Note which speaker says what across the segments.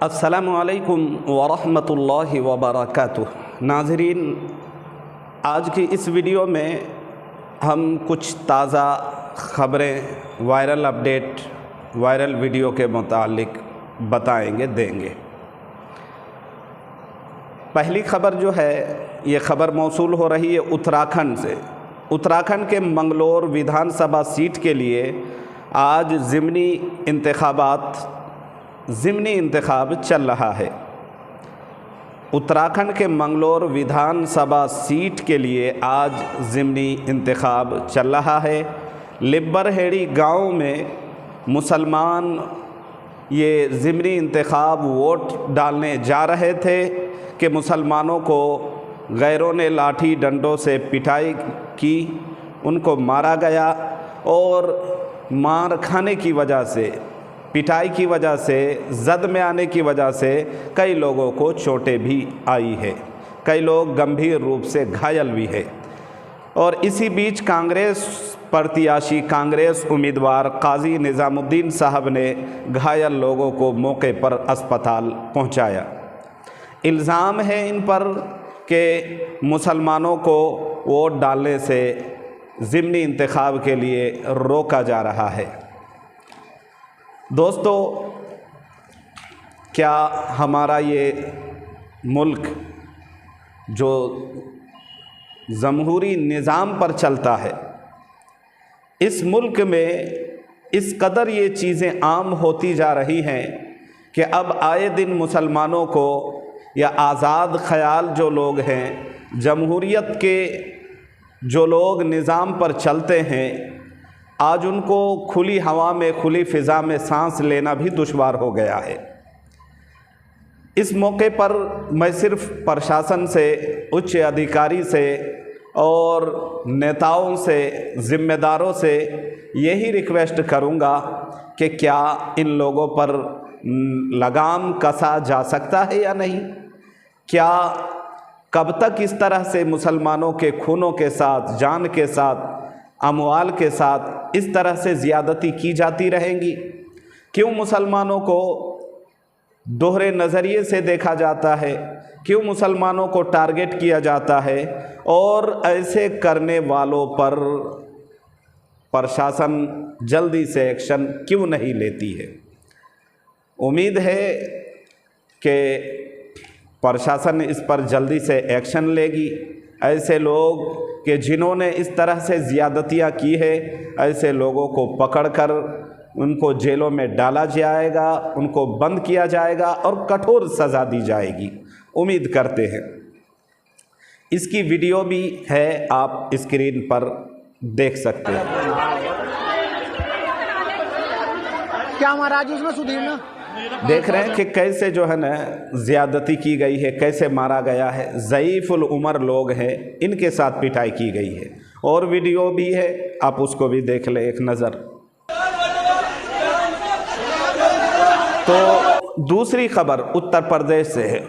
Speaker 1: السلام علیکم ورحمۃ اللہ وبرکاتہ۔ ناظرین، آج کی اس ویڈیو میں ہم کچھ تازہ خبریں وائرل اپڈیٹ وائرل ویڈیو کے متعلق بتائیں گے، دیں گے۔ پہلی خبر جو ہے، یہ خبر موصول ہو رہی ہے اتراکھنڈ سے۔ اتراکھنڈ کے منگلور ودھان سبھا سیٹ کے لیے آج ضمنی انتخاب چل رہا ہے۔ اتراکھنڈ کے منگلور ودھان سبھا سیٹ کے لیے آج ضمنی انتخاب چل رہا ہے۔ لبر ہیڑی گاؤں میں مسلمان یہ ضمنی انتخاب ووٹ ڈالنے جا رہے تھے کہ مسلمانوں کو غیروں نے لاٹھی ڈنڈوں سے پٹائی کی، ان کو مارا گیا، اور مار کھانے کی وجہ سے، پٹائی کی وجہ سے، زد میں آنے کی وجہ سے کئی لوگوں کو چوٹیں بھی آئی ہے، کئی لوگ گمبھیر روپ سے گھائل بھی ہے۔ اور اسی بیچ کانگریس پرتیاشی، کانگریس امیدوار قاضی نظام الدین صاحب نے گھائل لوگوں کو موقع پر اسپتال پہنچایا۔ الزام ہے ان پر کہ مسلمانوں کو ووٹ ڈالنے سے ضمنی انتخاب کے لیے روکا جا رہا ہے۔ دوستو، کیا ہمارا یہ ملک جو جمہوری نظام پر چلتا ہے، اس ملک میں اس قدر یہ چیزیں عام ہوتی جا رہی ہیں کہ اب آئے دن مسلمانوں کو، یا آزاد خیال جو لوگ ہیں، جمہوریت کے جو لوگ نظام پر چلتے ہیں، آج ان کو کھلی ہوا میں، کھلی فضا میں سانس لینا بھی دشوار ہو گیا ہے۔ اس موقع پر میں صرف پرشاسن سے، اچ ادھیکاری سے اور نیتاؤں سے، ذمہ داروں سے یہی ریکویسٹ کروں گا کہ کیا ان لوگوں پر لگام کسا جا سکتا ہے یا نہیں؟ کیا کب تک اس طرح سے مسلمانوں کے خونوں کے ساتھ، جان کے ساتھ، اموال کے ساتھ اس طرح سے زیادتی کی جاتی رہیں گی؟ کیوں مسلمانوں کو دوہرے نظریے سے دیکھا جاتا ہے؟ کیوں مسلمانوں کو ٹارگٹ کیا جاتا ہے؟ اور ایسے کرنے والوں پر پرشاسن جلدی سے ایکشن کیوں نہیں لیتی ہے؟ امید ہے کہ پرشاسن اس پر جلدی سے ایکشن لے گی۔ ایسے لوگ کہ جنہوں نے اس طرح سے زیادتیاں کی ہے، ایسے لوگوں کو پکڑ کر ان کو جیلوں میں ڈالا جائے گا، ان کو بند کیا جائے گا اور کٹھور سزا دی جائے گی، امید کرتے ہیں۔ اس کی ویڈیو بھی ہے، آپ اسکرین پر دیکھ سکتے ہیں۔
Speaker 2: کیا مہاراج اس میں سدھیر نا
Speaker 1: دیکھ رہے ہیں کہ کیسے جو ہے نا زیادتی کی گئی ہے، کیسے مارا گیا ہے۔ ضعیف العمر لوگ ہیں، ان کے ساتھ پٹائی کی گئی ہے، اور ویڈیو بھی ہے، آپ اس کو بھی دیکھ لیں ایک نظر۔ تو دوسری خبر اتر پردیش سے ہے۔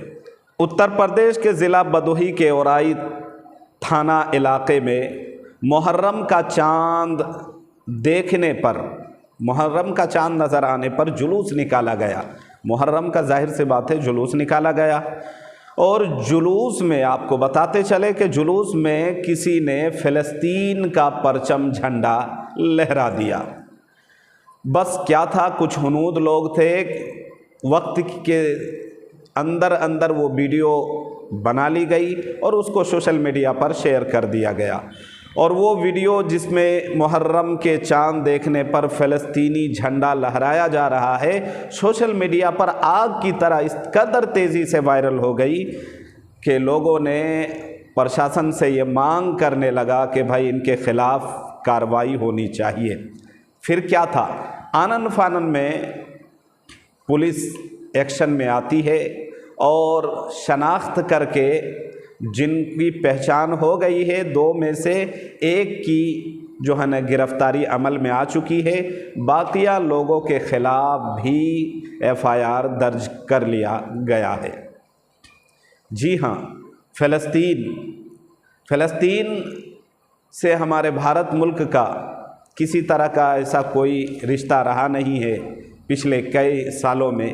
Speaker 1: اتر پردیش کے ضلع بدوہی کے اورائی تھانہ علاقے میں محرم کا چاند دیکھنے پر، محرم کا چاند نظر آنے پر جلوس نکالا گیا۔ محرم کا ظاہر سی بات ہے، جلوس نکالا گیا، اور جلوس میں آپ کو بتاتے چلے کہ جلوس میں کسی نے فلسطین کا پرچم جھنڈا لہرا دیا۔ بس کیا تھا، کچھ ہنود لوگ تھے، وقت کے اندر وہ ویڈیو بنا لی گئی اور اس کو سوشل میڈیا پر شیئر کر دیا گیا، اور وہ ویڈیو جس میں محرم کے چاند دیکھنے پر فلسطینی جھنڈا لہرایا جا رہا ہے، سوشل میڈیا پر آگ کی طرح اس قدر تیزی سے وائرل ہو گئی کہ لوگوں نے پرشاسن سے یہ مانگ کرنے لگا کہ بھائی ان کے خلاف کارروائی ہونی چاہیے۔ پھر کیا تھا، آنن فانن میں پولیس ایکشن میں آتی ہے اور شناخت کر کے جن کی پہچان ہو گئی ہے، 2 میں سے ایک کی جو ہے نا گرفتاری عمل میں آ چکی ہے، باقیہ لوگوں کے خلاف بھی FIR درج کر لیا گیا ہے۔ جی ہاں، فلسطین سے ہمارے بھارت ملک کا کسی طرح کا ایسا کوئی رشتہ رہا نہیں ہے پچھلے کئی سالوں میں۔